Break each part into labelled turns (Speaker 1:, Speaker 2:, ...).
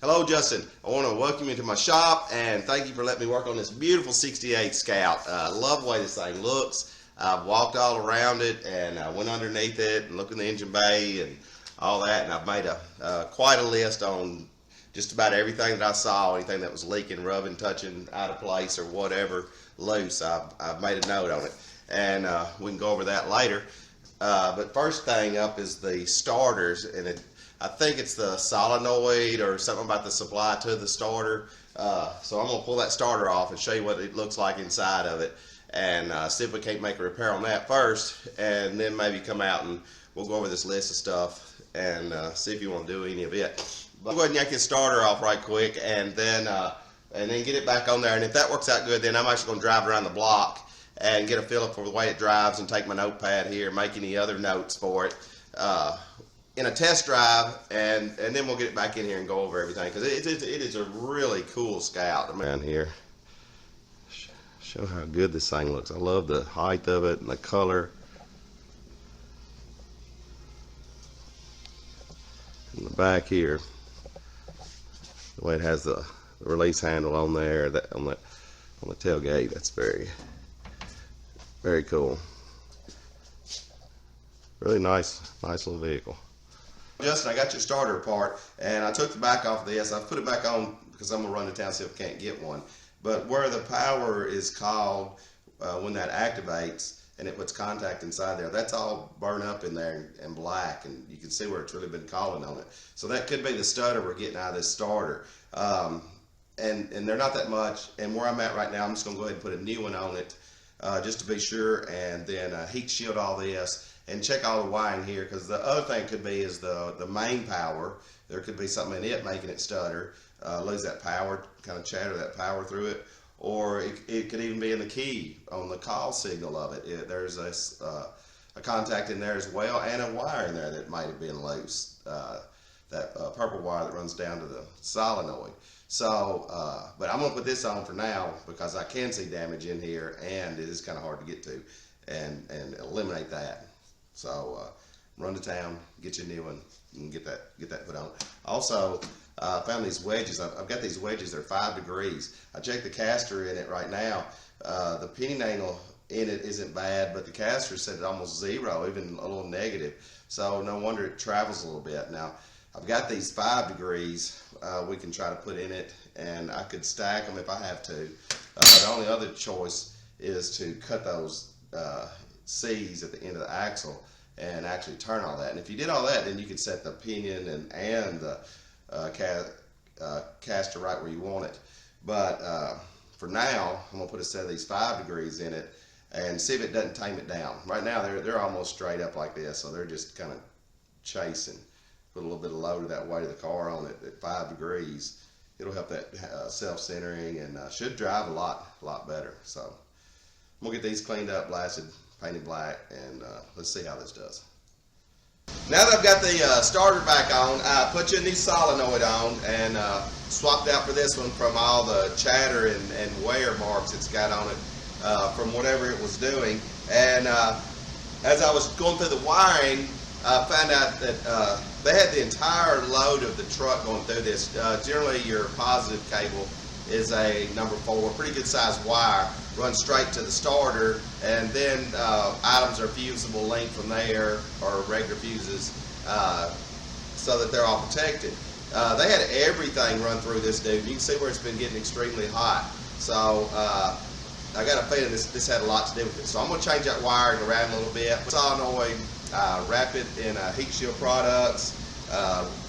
Speaker 1: Hello, Justin. I want to welcome you to my shop and thank you for letting me work on this beautiful 68 Scout. Love the way this thing looks. I've walked all around it and I went underneath it and looked in the engine bay and all that, and I've made quite a list on just about everything that I saw, anything that was leaking, rubbing, touching, out of place, or whatever loose. I've made a note on it, and we can go over that later. But first thing up is the starters, and I think it's the solenoid or something about the supply to the starter. So I'm going to pull that starter off and show you what it looks like inside of it, and see if we can't make a repair on that first, and then maybe come out and we'll go over this list of stuff and see if you want to do any of it. But I'll go ahead and yank this starter off right quick, and then get it back on there. And if that works out good, then I'm actually going to drive around the block and get a feel for the way it drives and take my notepad here and make any other notes for it in a test drive, and then we'll get it back in here and go over everything, because it is a really cool Scout. Around here, show how good this thing looks. I love the height of it and the color. In the back here, the way it has the release handle on there, on the tailgate, that's very, very cool. Really nice little vehicle. Justin, I got your starter apart, and I took the back off of this. I put it back on because I'm gonna run to town see if I can't get one. But where the power is called, when that activates and it puts contact inside there, that's all burned up in there and black, and you can see where it's really been calling on it. So that could be the stutter we're getting out of this starter. And they're not that much, and where I'm at right now, I'm just going to go ahead and put a new one on it just to be sure, and then heat shield all this and check all the wiring here, because the other thing could be is the main power. There could be something in it making it stutter, lose that power, kind of chatter that power through it. Or it could even be in the key on the call signal of it. There's a contact in there as well, and a wire in there that might have been loose. That purple wire that runs down to the solenoid. So, but I'm going to put this on for now because I can see damage in here, and it is kind of hard to get to, and eliminate that. So, run to town, get you a new one, and get that put on. Also, I found these wedges. I've got these wedges. They're 5 degrees. I checked the caster in it right now. The pinion angle in it isn't bad, but the caster said almost 0, even a little negative. So no wonder it travels a little bit. Now, I've got these 5 degrees we can try to put in it, and I could stack them if I have to. The only other choice is to cut those C's at the end of the axle and actually turn all that. And if you did all that, then you could set the pinion and the caster right where you want it. But for now, I'm gonna put a set of these 5 degrees in it and see if it doesn't tame it down. Right now, they're almost straight up like this, so they're just kind of chasing. Put a little bit of load of that weight of the car on it at 5 degrees. It'll help that self-centering, and should drive a lot better. So I'm gonna get these cleaned up, blasted, painted black, and let's see how this does. Now that I've got the starter back on, I put you a new solenoid on and swapped out for this one from all the chatter and wear marks it's got on it from whatever it was doing. And as I was going through the wiring, I found out that they had the entire load of the truck going through this. Generally, your positive cable is a number 4, pretty good sized wire, runs straight to the starter, and then items are fusible linked from there, or regular fuses, so that they're all protected. They had everything run through this dude. You can see where it's been getting extremely hot. So I got a feeling this had a lot to do with it. So I'm going to change that wiring around a little bit. Solenoid, wrap it in heat shield products,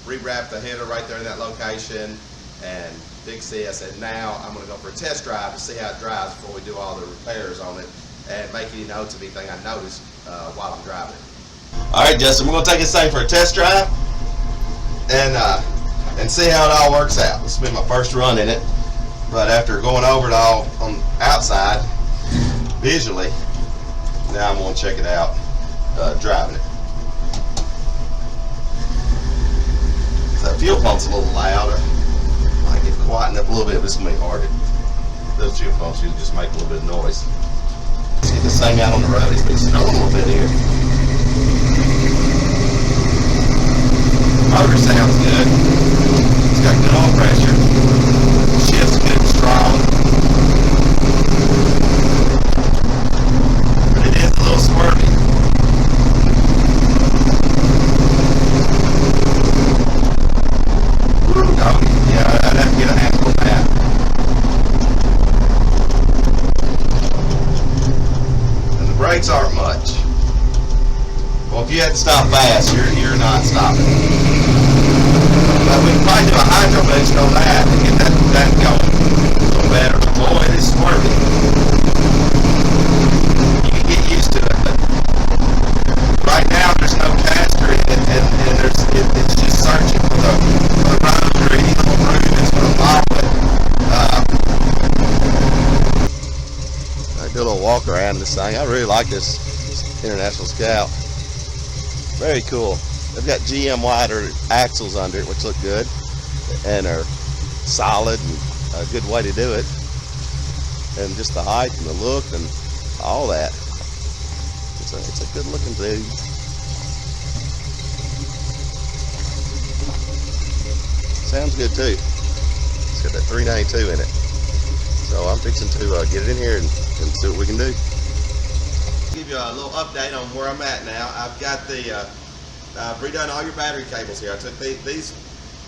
Speaker 1: rewrap the header right there in that location, and fix this. And now I'm going to go for a test drive to see how it drives before we do all the repairs on it, and make any notes of anything I noticed while I'm driving it. Alright, Justin, we're going to take this thing for a test drive and see how it all works out. This will be my first run in it, but after going over it all on outside visually, now I'm going to check it out driving it. So the fuel pump's a little loud. I might get quietened up a little bit, but it's going to be hard. Those fuel pumps usually just make a little bit of noise. Let's get this thing out on the road. It's been snowing a little bit here. motor sounds good. It's got good oil pressure. Shifts good and strong. But it is a little squirmy. Oh, yeah, I'd have to get a handle on that. And the brakes aren't much. Well, if you had to stop fast, you're not stopping. But we can probably do a hydro boost on that and get that going a little better. Boy, it is squirmy. You can get used to it, but right now there's no caster in it, and it's just searching for the road or any little groove that's going to follow it. I do a little walk around this thing. I really like this International Scout. Very cool. They've got GM wider axles under it, which look good and are solid and a good way to do it. And just the height and the look and all that. It's a good looking dude. Sounds good too. It's got that 392 in it. So I'm fixing to get it in here and see what we can do. Give you a little update on where I'm at now. I've got I've redone all your battery cables here. I took these,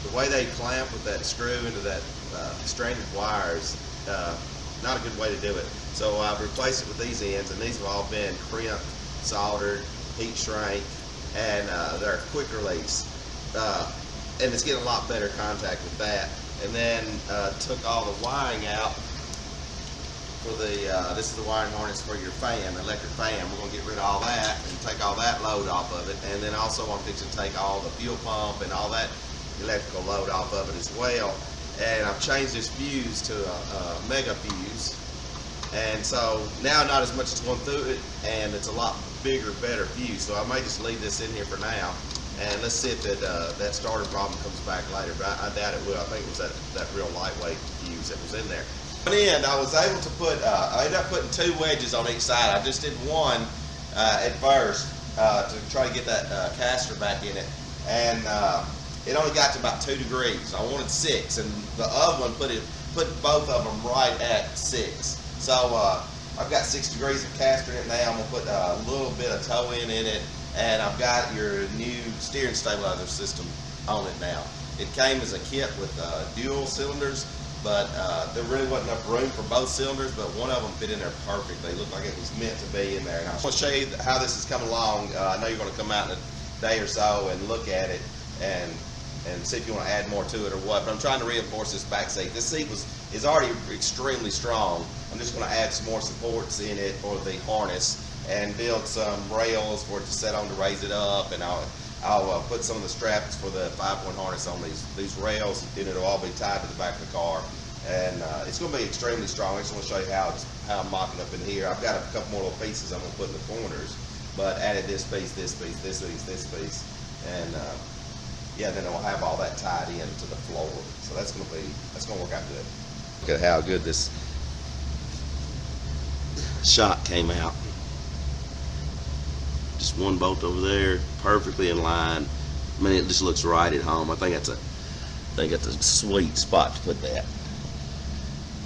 Speaker 1: the way they clamp with that screw into that stranded wires, not a good way to do it. So I've replaced it with these ends, and these have all been crimped, soldered, heat shrank, and they're quick release. And it's getting a lot better contact with that. And then took all the wiring out for this is the wiring harness for your fan, electric fan. We're going to get rid of all that and take all that load off of it. And then also I'm fixing to take all the fuel pump and all that electrical load off of it as well. And I've changed this fuse to a mega fuse. And so now not as much is going through it, and it's a lot bigger, better fuse. So I may just leave this in here for now. And let's see if that starter problem comes back later, but I doubt it will. I think it was that real lightweight fuse that was in there. One end, I was able to put, I ended up putting 2 wedges on each side. I just did one at first to try to get that caster back in it, and it only got to about 2 degrees. I wanted 6, and the other one put both of them right at 6. So I've got 6 degrees of caster in it now. I'm gonna put a little bit of toe in it, and I've got your new steering stabilizer system on it now. It came as a kit with dual cylinders, but there really wasn't enough room for both cylinders, but one of them fit in there perfect. They looked like it was meant to be in there. And I want to show you how this is coming along. I know you're going to come out in a day or so and look at it and see if you want to add more to it or what, but I'm trying to reinforce this back seat. This seat is already extremely strong. I'm just going to add some more supports in it for the harness and build some rails for it to set on to raise it up, and I'll put some of the straps for the 5-point harness on these rails, and it'll all be tied to the back of the car. And it's going to be extremely strong. I just want to show you how I'm mocking up in here. I've got a couple more little pieces I'm going to put in the corners, but added this piece, this piece, this piece, this piece, and yeah, then it'll have all that tied into the floor. So that's going to work out good. Look at how good this shot came out. Just one bolt over there, perfectly in line. I mean, it just looks right at home. I think that's a sweet spot to put that.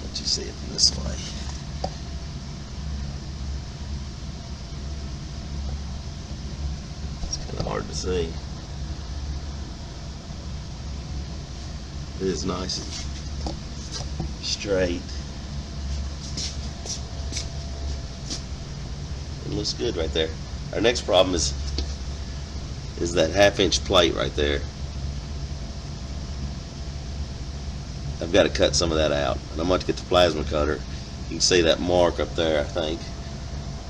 Speaker 1: Let you see it this way. It's kind of hard to see. It is nice and straight. It looks good right there. Our next problem is that 1/2-inch plate right there. I've got to cut some of that out, and I'm going to get the plasma cutter. You can see that mark up there. I think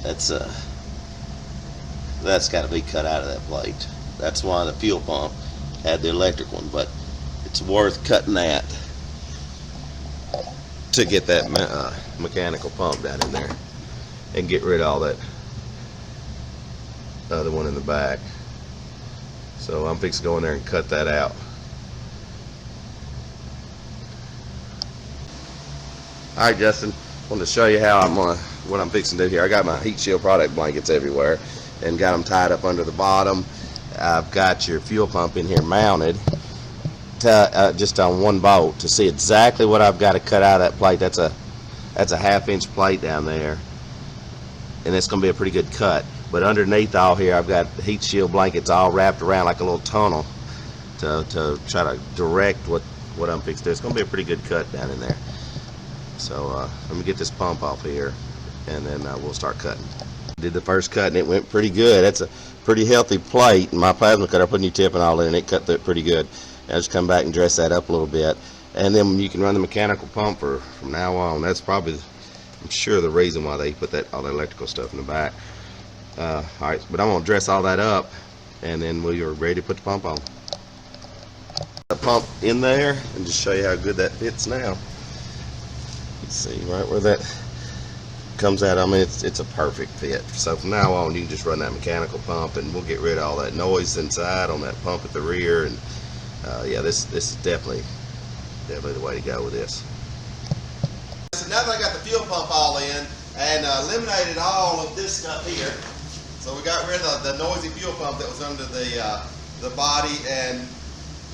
Speaker 1: that's got to be cut out of that plate. That's why the fuel pump had the electric one, but it's worth cutting that to get that mechanical pump down in there and get rid of all that other one in the back. So I'm fixing to go in there and cut that out. Alright, Justin, I wanted to show you how what I'm fixing to do here. I got my heat shield product blankets everywhere and got them tied up under the bottom, I've got your fuel pump in here mounted to, just on one bolt to see exactly what I've got to cut out of that plate. That's a 1/2 inch plate down there, and it's going to be a pretty good cut. But underneath all here, I've got heat shield blankets all wrapped around like a little tunnel to try to direct what I'm fixing to do. It's going to be a pretty good cut down in there. So let me get this pump off here, and then we'll start cutting. Did the first cut, and it went pretty good. That's a pretty healthy plate. My plasma cutter, I put new tip and all in, and it cut through it pretty good. I'll just come back and dress that up a little bit, and then you can run the mechanical pump from now on. That's probably, I'm sure, the reason why they put all the electrical stuff in the back. All right, but I'm gonna dress all that up, and then we are ready to put the pump on. The pump in there, and just show you how good that fits now. Let's see right where that comes out. I mean, it's a perfect fit. So from now on, you can just run that mechanical pump, and we'll get rid of all that noise inside on that pump at the rear. And yeah, this is definitely the way to go with this. So now that I got the fuel pump all in and eliminated all of this stuff here, so we got rid of the noisy fuel pump that was under the body. And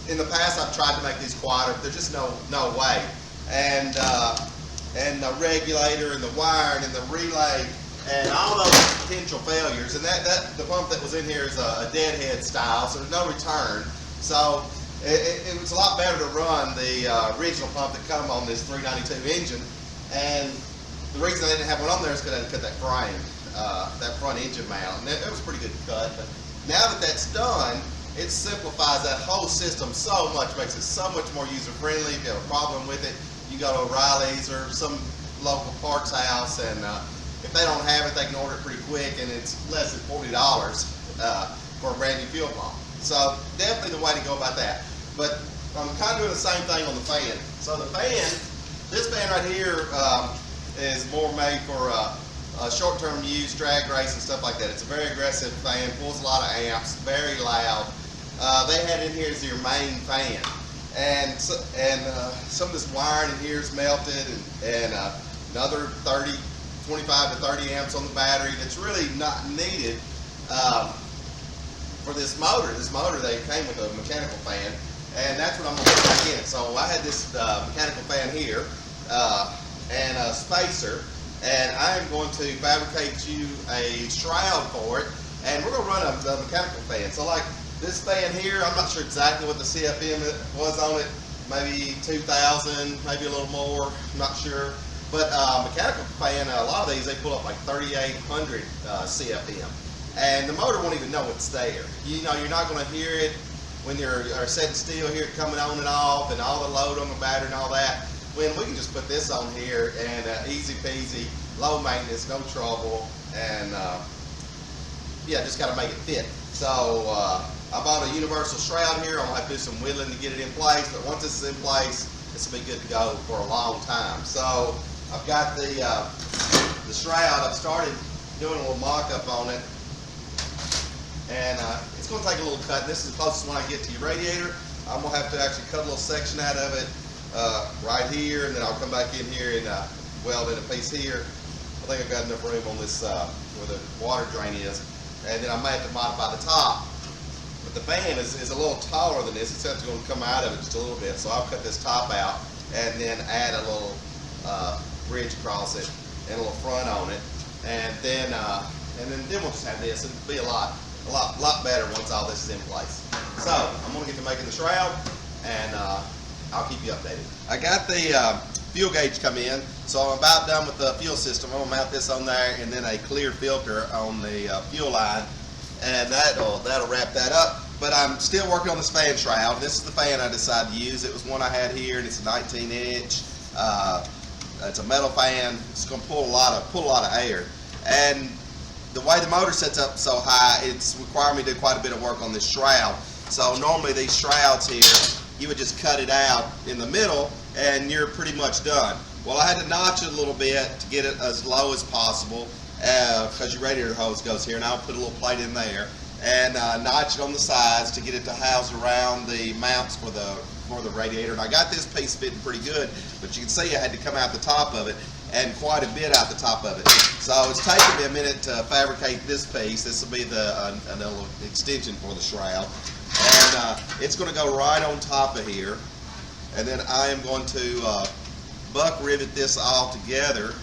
Speaker 1: in the past, I've tried to make these quieter, but there's just no way. And the regulator and the wiring and the relay and all those potential failures. And the pump that was in here is a deadhead style, so there's no return. So it was a lot better to run the original pump that come on this 392 engine. And the reason I didn't have one on there is because I had to cut that frame, that front engine mount. And it was a pretty good cut. But now that that's done, it simplifies that whole system so much, makes it so much more user-friendly. If you have a problem with it, you go to O'Reilly's or some local parts house, and if they don't have it, they can order it pretty quick, and it's less than $40 for a brand new fuel pump. So definitely the way to go about that. But I'm kind of doing the same thing on the fan. So the fan, this fan right here is more made for short-term use, drag race and stuff like that. It's a very aggressive fan, pulls a lot of amps, very loud. They had in here is your main fan. And some of this wiring in here is melted, and another 25 to 30 amps on the battery that's really not needed for this motor. This motor, they came with a mechanical fan, and that's what I'm going to put back in. So I had this mechanical fan here and a spacer, and I am going to fabricate you a shroud for it, and we're going to run a mechanical fan. So like this fan here, I'm not sure exactly what the CFM was on it, maybe 2,000, maybe a little more, I'm not sure. But mechanical fan, a lot of these, they pull up like 3,800 CFM. And the motor won't even know it's there. You know, you're not going to hear it when you're sitting still, hear it coming on and off, and all the load on the battery and all that. When we can just put this on here, and easy peasy, low maintenance, no trouble, and yeah, just got to make it fit. So I bought a universal shroud here. I'm going to have to do some whittling to get it in place, but once this is in place, this will be good to go for a long time. So I've got the shroud. I've started doing a little mock-up on it, and it's going to take a little cut. This is the closest one I get to your radiator. I'm going to have to actually cut a little section out of it right here, and then I'll come back in here and weld in a piece here. I think I've got enough room on this where the water drain is, and then I may have to modify the top. But the fan is a little taller than this. It's actually going to come out of it just a little bit, so I'll cut this top out and then add a little bridge across it and a little front on it, and then we'll just have this. It'll be a lot better once all this is in place. So I'm going to get to making the shroud, and I'll keep you updated. I got the fuel gauge come in, so I'm about done with the fuel system. I'm going to mount this on there, and then a clear filter on the fuel line, and that'll wrap that up. But I'm still working on this fan shroud. This is the fan I decided to use. It was one I had here, and it's a 19-inch. It's a metal fan. It's going to pull a lot of air, and the way the motor sets up so high, it's required me to do quite a bit of work on this shroud. So normally these shrouds here, you would just cut it out in the middle, and you're pretty much done. Well, I had to notch it a little bit to get it as low as possible, because your radiator hose goes here, and I'll put a little plate in there, and notch it on the sides to get it to house around the mounts for the radiator. And I got this piece fitting pretty good, but you can see I had to come out the top of it. and quite a bit out the top of it. So it's taken me a minute to fabricate this piece. This will be another extension for the shroud. And it's going to go right on top of here. And then I am going to buck rivet this all together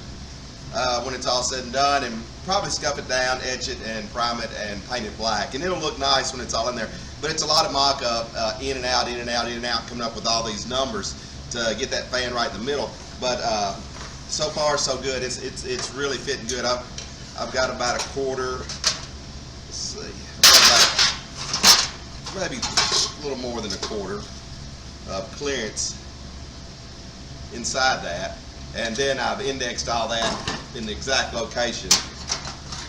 Speaker 1: when it's all said and done, and probably scuff it down, etch it, and prime it, and paint it black. And it'll look nice when it's all in there. But it's a lot of mock-up, in and out, in and out, in and out, coming up with all these numbers to get that fan right in the middle. But so far so good. It's really fitting good. I've got about a quarter. Let's see, maybe a little more than a quarter of clearance inside that, and then I've indexed all that in the exact location,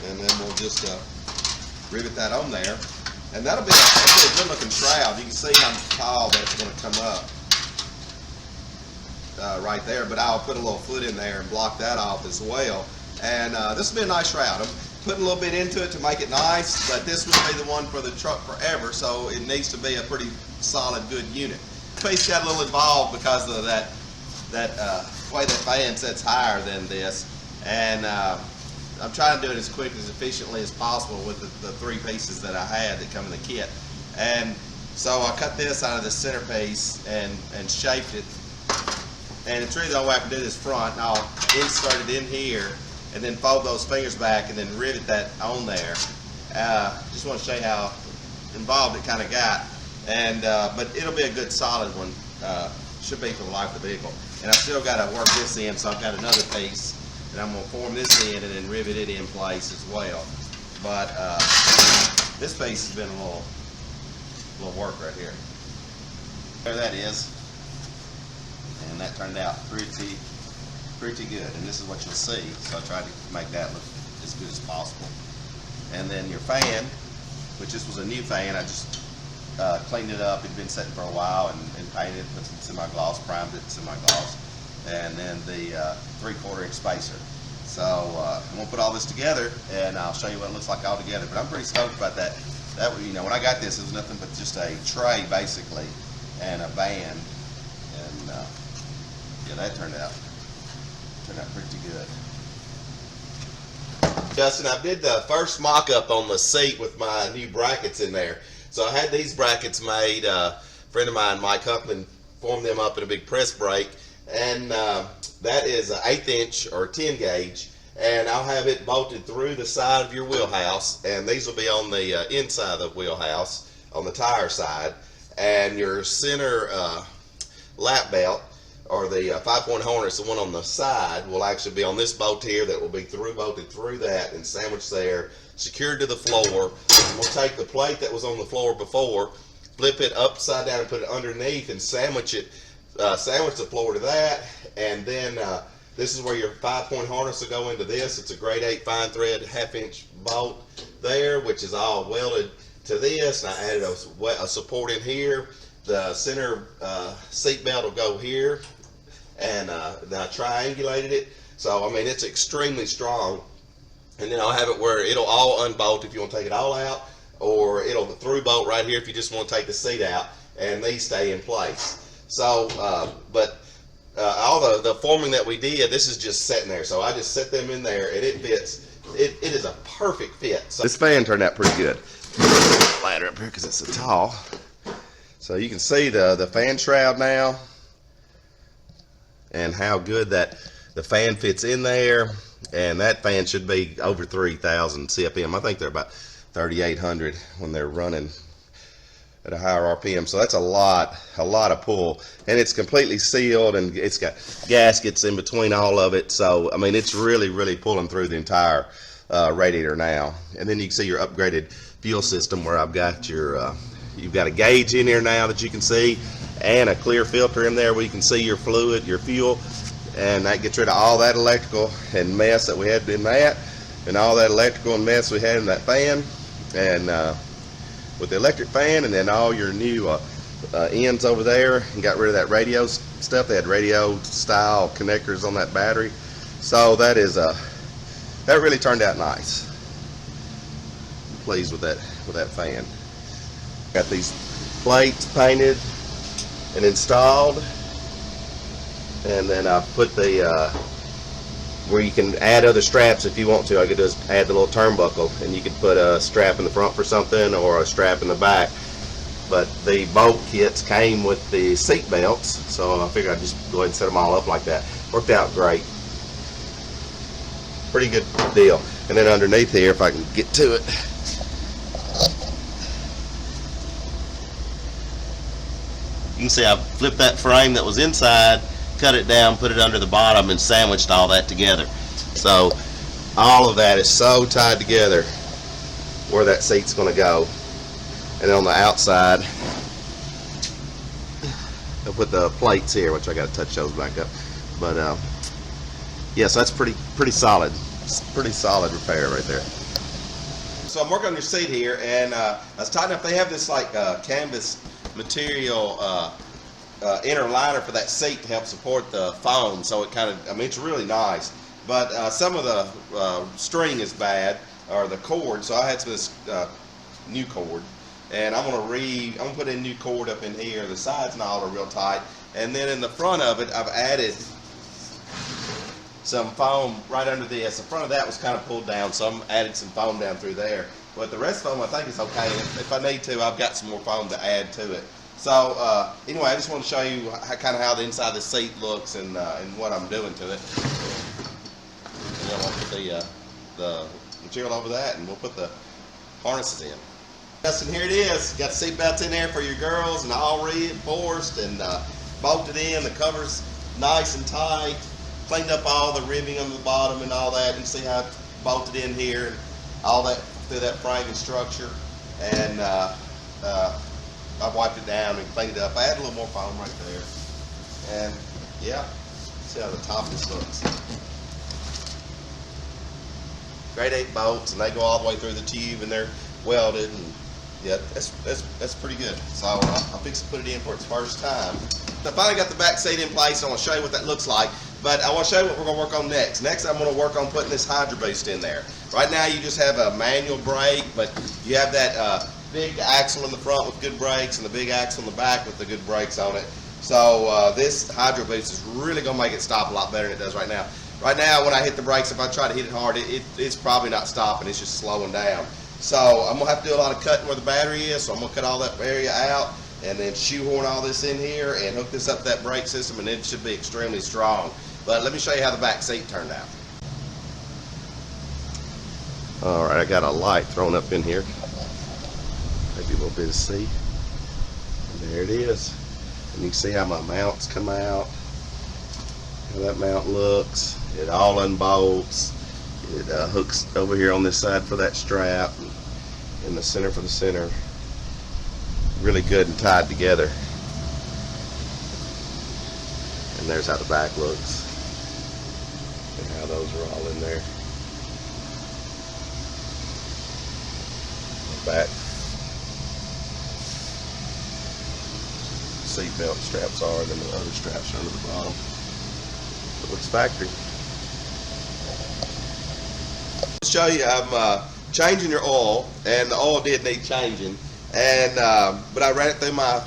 Speaker 1: and then we'll just rivet that on there, and that'll be a good looking shroud. You can see how tall that's going to come up right there, but I'll put a little foot in there and block that off as well. And this will be a nice shroud. I'm putting a little bit into it to make it nice, but this will be the one for the truck forever, so it needs to be a pretty solid, good unit. The piece got a little involved because of that way that fan sets higher than this, and I'm trying to do it as quick, as efficiently as possible with the three pieces that I had that come in the kit. And so I cut this out of the centerpiece and shaped it, and it's really the only way I can do this front. And I'll insert it in here and then fold those fingers back and then rivet that on there. Just want to show you how involved it kind of got, and but it'll be a good solid one. Should be for the life of the vehicle. And I still got to work this in, so I've got another piece, and I'm going to form this in and then rivet it in place as well. But this piece has been a little work right here. There that is, and that turned out pretty good. And this is what you'll see. So I tried to make that look as good as possible. And then your fan, which this was a new fan, I just cleaned it up. It'd been sitting for a while and painted it, put some semi-gloss, primed it semi-gloss, and then the 3/4 inch spacer. So I'm gonna put all this together, and I'll show you what it looks like all together. But I'm pretty stoked about that. That, you know, when I got this, it was nothing but just a tray basically and a band, and yeah, that turned out pretty good. Justin, I did the first mock-up on the seat with my new brackets in there. So I had these brackets made. A friend of mine, Mike Huffman, formed them up in a big press brake, and that is an 1/8 inch or 10 gauge, and I'll have it bolted through the side of your wheelhouse, and these will be on the inside of the wheelhouse on the tire side, and your center lap belt, or the 5-point harness, the one on the side, will actually be on this bolt here that will be bolted through that and sandwiched there, secured to the floor. We'll take the plate that was on the floor before, flip it upside down and put it underneath and sandwich the floor to that, and then this is where your 5-point harness will go into this. It's a grade 8 fine thread 1/2 inch bolt there, which is all welded to this, and I added a support in here. The center seat belt will go here, and then I triangulated it, so I mean it's extremely strong. And then I'll have it where it'll all unbolt if you want to take it all out, or it'll through bolt right here if you just want to take the seat out, and these stay in place. So all the forming that we did, this is just sitting there, so I just set them in there, and it fits. It is a perfect fit. So this fan turned out pretty good. Ladder up here because it's so tall. So you can see the fan shroud now, and how good that the fan fits in there. And that fan should be over 3,000 CFM. I think they're about 3,800 when they're running at a higher RPM. So that's a lot of pull. And it's completely sealed, and it's got gaskets in between all of it. So, I mean, it's really pulling through the entire radiator now. And then you can see your upgraded fuel system, where I've got your, you've got a gauge in here now that you can see, and a clear filter in there where you can see your fluid, your fuel. And that gets rid of all that electrical and mess that we had in that, and all that electrical and mess we had in that fan. And with the electric fan, and then all your new ends over there, and got rid of that radio stuff. They had radio style connectors on that battery. So that is that really turned out nice. I'm pleased with that fan. Got these plates painted and installed. And then I put the where you can add other straps if you want to. All you could do is add the little turnbuckle, and you could put a strap in the front for something or a strap in the back. But the bolt kits came with the seat belts, so I figured I'd just go ahead and set them all up like that. Worked out great. Pretty good deal. And then underneath here, if I can get to it, you can see I flipped that frame that was inside, cut it down, put it under the bottom, and sandwiched all that together. So all of that is so tied together where that seat's going to go. And then on the outside, I'll put the plates here, which I got to touch those back up. But yeah, so that's pretty solid. It's pretty solid repair right there. So I'm working on your seat here, and I was tighten up. They have this like canvas material inner liner for that seat to help support the foam. So it kind of, I mean, it's really nice. But some of the string is bad, or the cord. So I had some of this new cord. And I'm gonna put a new cord up in here. The sides and all are real tight, and then in the front of it, I've added some foam right under this. The front of that was kind of pulled down, so I'm added some foam down through there. But the rest of them, I think, is okay. If I need to, I've got some more foam to add to it. So anyway, I just want to show you how the inside of the seat looks and what I'm doing to it. And then we'll put the material over that, and we'll put the harnesses in. And here it is. Got the seat belts in there for your girls, and all reinforced and bolted in. The cover's nice and tight. Cleaned up all the ribbing on the bottom and all that. And see how it's bolted in here and all that through that framing structure. And I've wiped it down and cleaned it up. I added a little more foam right there. And yeah, see how the top of this looks. Grade 8 bolts, and they go all the way through the tube, and they're welded. And yeah, that's pretty good. So I'll fix to put it in for its first time. I finally got the back seat in place. I want to show you what that looks like. But I want to show you what we're going to work on next. Next, I'm going to work on putting this Hydro Boost in there. Right now, you just have a manual brake, but you have that big axle in the front with good brakes and the big axle in the back with the good brakes on it. So this Hydro Boost is really going to make it stop a lot better than it does right now. Right now, when I hit the brakes, if I try to hit it hard, it's probably not stopping. It's just slowing down. So I'm going to have to do a lot of cutting where the battery is, so I'm going to cut all that area out and then shoehorn all this in here and hook this up to that brake system, and it should be extremely strong. But let me show you how the back seat turned out. Alright, I got a light thrown up in here. Maybe a little bit to see. And there it is. And you can see how my mounts come out. How that mount looks. It all unbolts. It hooks over here on this side for that strap, and in the center for the center. Really good and tied together. And there's how the back looks, and how those are all in there. The back seat belt straps are, and then the other straps are under the bottom. It looks factory. Show you, I'm changing your oil, and the oil did need changing, and but I ran it through my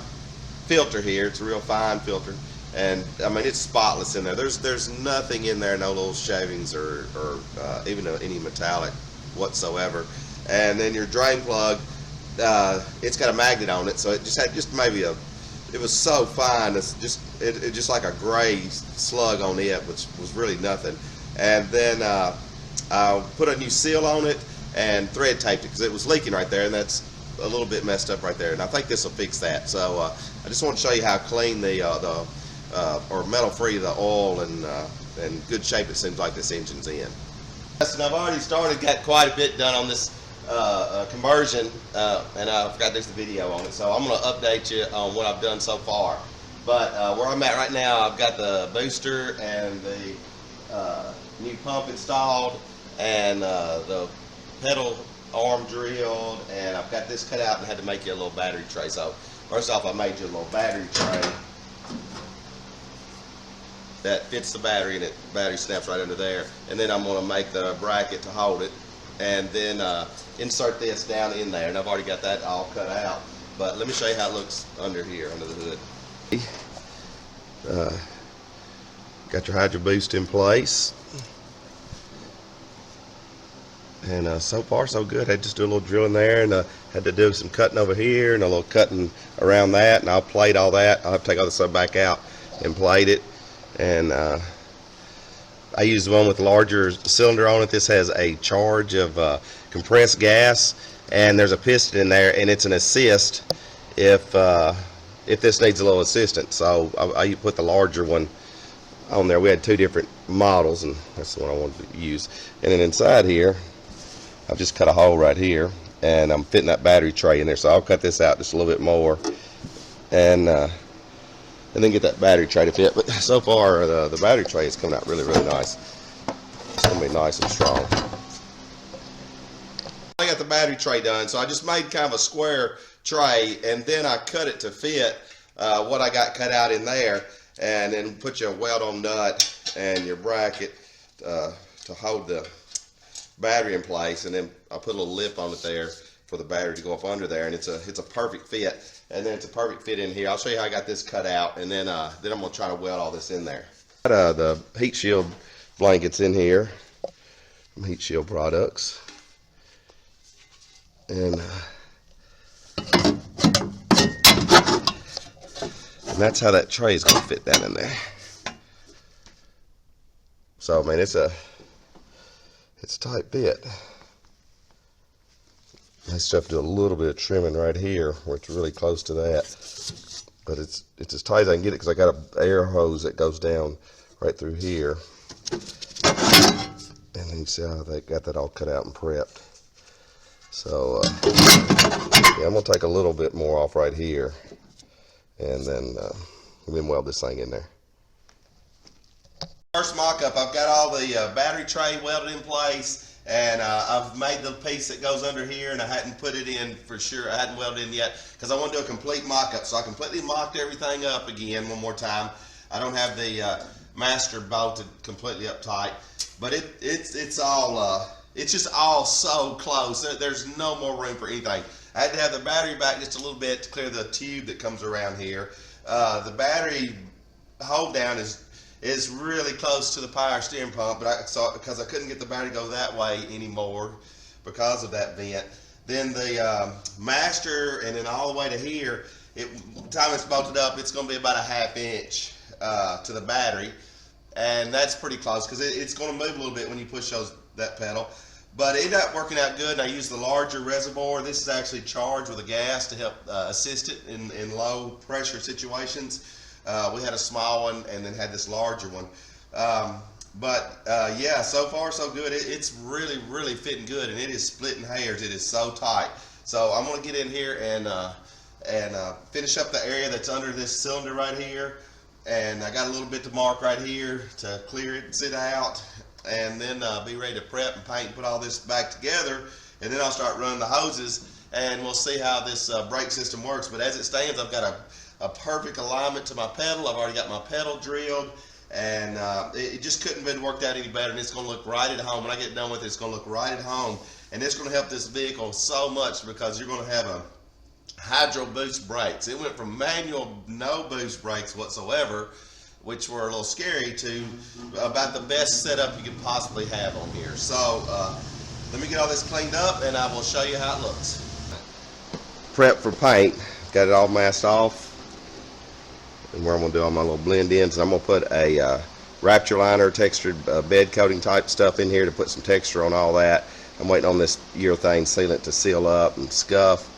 Speaker 1: filter here. It's a real fine filter, and I mean it's spotless in there. There's nothing in there, no little shavings or even any metallic whatsoever. And then your drain plug, it's got a magnet on it, so it just had maybe it was so fine. It's just like a gray slug on it, which was really nothing. And then I put a new seal on it and thread taped it because it was leaking right there, and that's a little bit messed up right there. And I think this will fix that. So I just want to show you how clean or metal free the oil and good shape it seems like this engine's in. And I've already got quite a bit done on this conversion, and I forgot there's the video on it. So I'm going to update you on what I've done so far. But where I'm at right now, I've got the booster and the new pump installed, and the pedal arm drilled, and I've got this cut out and had to make you a little battery tray. So first off, I made you a little battery tray that fits the battery, and the battery snaps right under there. And then I'm going to make the bracket to hold it, and then insert this down in there. And I've already got that all cut out, but let me show you how it looks under here, under the hood. Got your Hydro Boost in place. And so far so good. I had to just do a little drilling there, and had to do some cutting over here and a little cutting around that, and I'll plate all that. I'll have to take all the stuff back out and plate it. And I use the one with the larger cylinder on it. This has a charge of compressed gas, and there's a piston in there, and it's an assist if this needs a little assistance. So I put the larger one on there. We had two different models, and that's the one I wanted to use. And then inside here, I've just cut a hole right here, and I'm fitting that battery tray in there. So I'll cut this out just a little bit more, and then get that battery tray to fit. But so far, the battery tray is coming out really, really nice. It's gonna be nice and strong. I got the battery tray done, so I just made kind of a square tray, and then I cut it to fit what I got cut out in there, and then put your weld-on nut and your bracket to hold the battery in place, and then I put a little lip on it there for the battery to go up under there, and it's a perfect fit. And then it's a perfect fit in here. I'll show you how I got this cut out, and then I'm gonna try to weld all this in there. Got the heat shield blankets in here from Heat Shield Products, and that's how that tray is gonna fit down in there. So I mean, it's a tight fit. I still have to do a little bit of trimming right here where it's really close to that, but it's as tight as I can get it, because I got an air hose that goes down right through here, and then you see how they got that all cut out and prepped. So yeah, I'm gonna take a little bit more off right here, and then weld this thing in there. First mock-up, I've got all the battery tray welded in place, and I've made the piece that goes under here, and I hadn't put it in for sure. I hadn't welded in yet because I want to do a complete mock-up. So I completely mocked everything up again one more time. I don't have the master bolted completely up tight, but it's just all so close. There's no more room for anything. I had to have the battery back just a little bit to clear the tube that comes around here. The battery hold down is really close to the power steering pump, but because I couldn't get the battery to go that way anymore because of that vent. Then the master, and then all the way to here, the time it's bolted up, it's going to be about a 1/2 inch to the battery, and that's pretty close because it's going to move a little bit when you push that pedal. But it ended up working out good, and I used the larger reservoir. This is actually charged with a gas to help assist it in low pressure situations. We had a small one and then had this larger one. Yeah, so far so good. It's really, really fitting good, and it is splitting hairs. It is so tight. So I'm going to get in here and finish up the area that's under this cylinder right here. And I got a little bit to mark right here to clear it and sit out. And then be ready to prep and paint and put all this back together. And then I'll start running the hoses, and we'll see how this brake system works. But as it stands, I've got a perfect alignment to my pedal. I've already got my pedal drilled, and it just couldn't have been worked out any better, and it's going to look right at home. When I get done with it, it's going to look right at home, and it's going to help this vehicle so much because you're going to have a hydro boost brakes. It went from manual no boost brakes whatsoever, which were a little scary, to about the best setup you could possibly have on here. So let me get all this cleaned up, and I will show you how it looks. Prep for paint. Got it all masked off, and where I'm going to do all my little blend ins, and I'm going to put a Rapture liner textured bed coating type stuff in here to put some texture on all that. I'm waiting on this urethane sealant to seal up and scuff,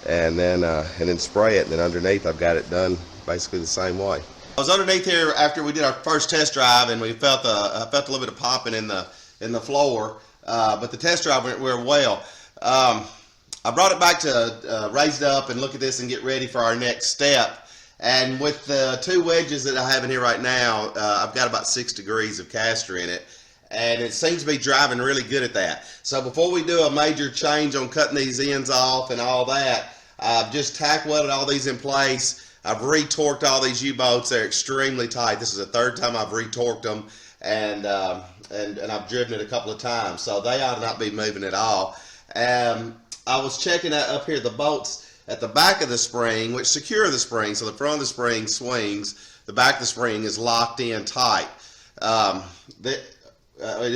Speaker 1: and then spray it. And then underneath, I've got it done basically the same way. I was underneath here after we did our first test drive, and we felt a little bit of popping in the floor, but the test drive went real well. I brought it back to raise it up and look at this and get ready for our next step. And with the two wedges that I have in here right now, I've got about 6 degrees of caster in it, and it seems to be driving really good at that. So before we do a major change on cutting these ends off and all that, I've just tack welded all these in place. I've retorqued all these U-bolts. They're extremely tight. This is the third time I've retorqued them, and I've driven it a couple of times, so they ought to not be moving at all. I was checking up here the bolts at the back of the spring, which secure the spring. So the front of the spring swings, the back of the spring is locked in tight. It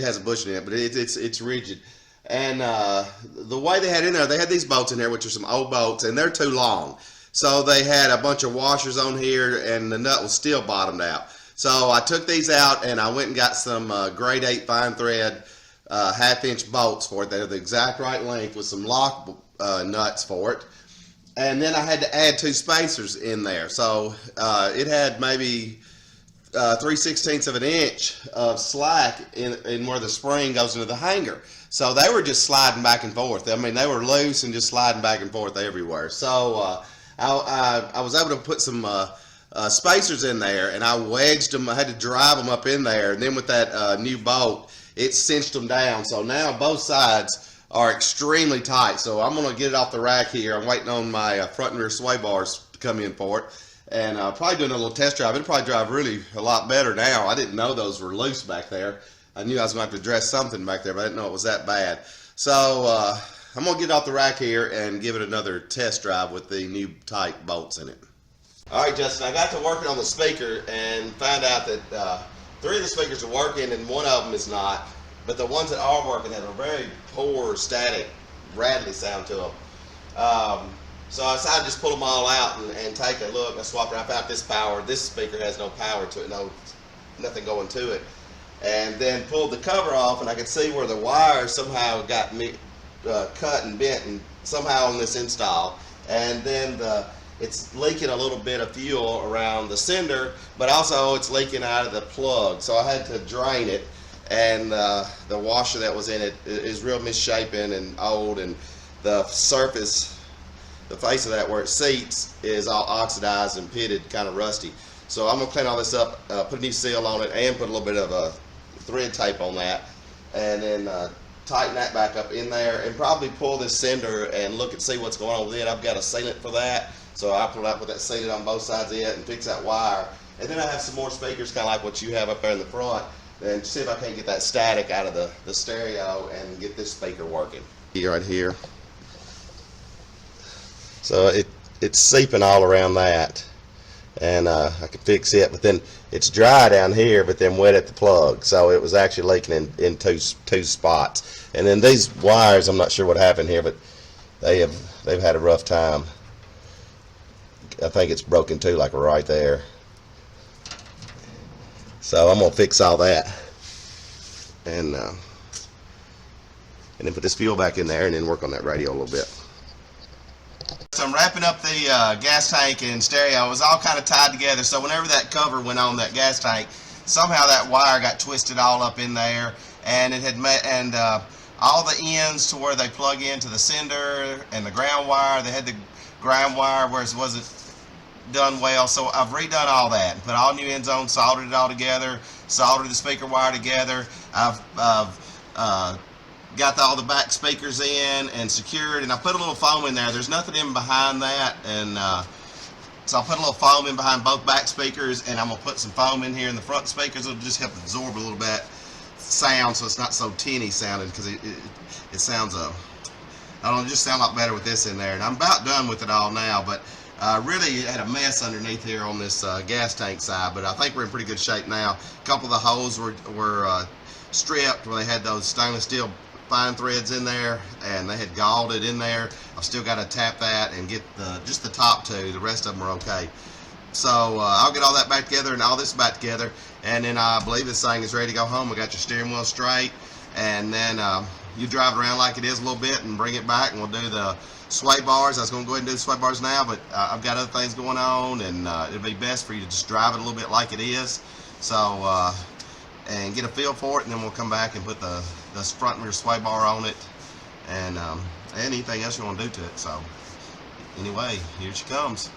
Speaker 1: has a bushing in it, but it's rigid. And the way they had in there, they had these bolts in here, which are some old bolts, and they're too long. So they had a bunch of washers on here, and the nut was still bottomed out. So I took these out, and I went and got some grade 8 fine thread 1/2-inch bolts for it. They're the exact right length with some lock nuts for it. And then I had to add 2 spacers in there. So it had maybe 3/16 of an inch of slack in where the spring goes into the hanger. So they were just sliding back and forth. I mean, they were loose and just sliding back and forth everywhere. So I was able to put some spacers in there, and I wedged them. I had to drive them up in there, and then with that new bolt, it cinched them down. So now both sides are extremely tight. So I'm going to get it off the rack here. I'm waiting on my front and rear sway bars to come in for it, and probably doing a little test drive. It'll probably drive really a lot better now. I didn't know those were loose back there. I knew I was going to have to address something back there, but I didn't know it was that bad. So I'm going to get it off the rack here and give it another test drive with the new tight bolts in it. All right, Justin, I got to working on the speaker and found out that 3 of the speakers are working and 1 of them is not. But the ones that are working have a very poor static, rattly sound to them. So I decided to just pull them all out and take a look. I swapped around, found this power. This speaker has no power to it, nothing going to it. And then pulled the cover off, and I could see where the wires somehow got cut and bent and somehow on this install. And then it's leaking a little bit of fuel around the sender, but also it's leaking out of the plug. So I had to drain it, and the washer that was in it is real misshapen and old, and the surface, the face of that where it seats, is all oxidized and pitted, kind of rusty. So I'm going to clean all this up, put a new seal on it, and put a little bit of thread tape on that, and then tighten that back up in there, and probably pull this sender and look and see what's going on with it. I've got a sealant for that, so I'll pull it out, put that sealant on both sides of it, and fix that wire. And then I have some more speakers, kind of like what you have up there in the front, and see if I can't get that static out of the stereo and get this speaker working. Right here. So it's seeping all around that, and I could fix it, but then it's dry down here, but then wet at the plug. So it was actually leaking in two spots. And then these wires, I'm not sure what happened here, but they've had a rough time. I think it's broken too, like right there. So I'm gonna fix all that, and then put this fuel back in there, and then work on that radio a little bit. So I'm wrapping up the gas tank and stereo. It was all kind of tied together, so whenever that cover went on that gas tank, somehow that wire got twisted all up in there, and it had all the ends to where they plug into the sender and the ground wire, they had the ground wire where it wasn't done well. So I've redone all that and put all new ends on, soldered it all together, soldered the speaker wire together. I've got all the back speakers in and secured, and I put a little foam in there. There's nothing in behind that, and so I'll put a little foam in behind both back speakers, and I'm going to put some foam in here in the front speakers. It'll just help absorb a little bit sound, so it's not so tinny sounding, because it sounds I don't know, it just sound a lot better with this in there. And I'm about done with it all now, but really had a mess underneath here on this gas tank side, but I think we're in pretty good shape now. A couple of the holes were stripped where they had those stainless steel fine threads in there, and they had galled it in there. I've still got to tap that and get just the top two. The rest of them are okay. So I'll get all that back together and all this back together, and then I believe this thing is ready to go home. We got your steering wheel straight, and then you drive it around like it is a little bit and bring it back, and we'll do the sway bars. I was going to go ahead and do the sway bars now, but I've got other things going on, and it'll be best for you to just drive it a little bit like it is. So and get a feel for it, and then we'll come back and put the front and rear sway bar on it, and anything else you want to do to it. So anyway, here she comes.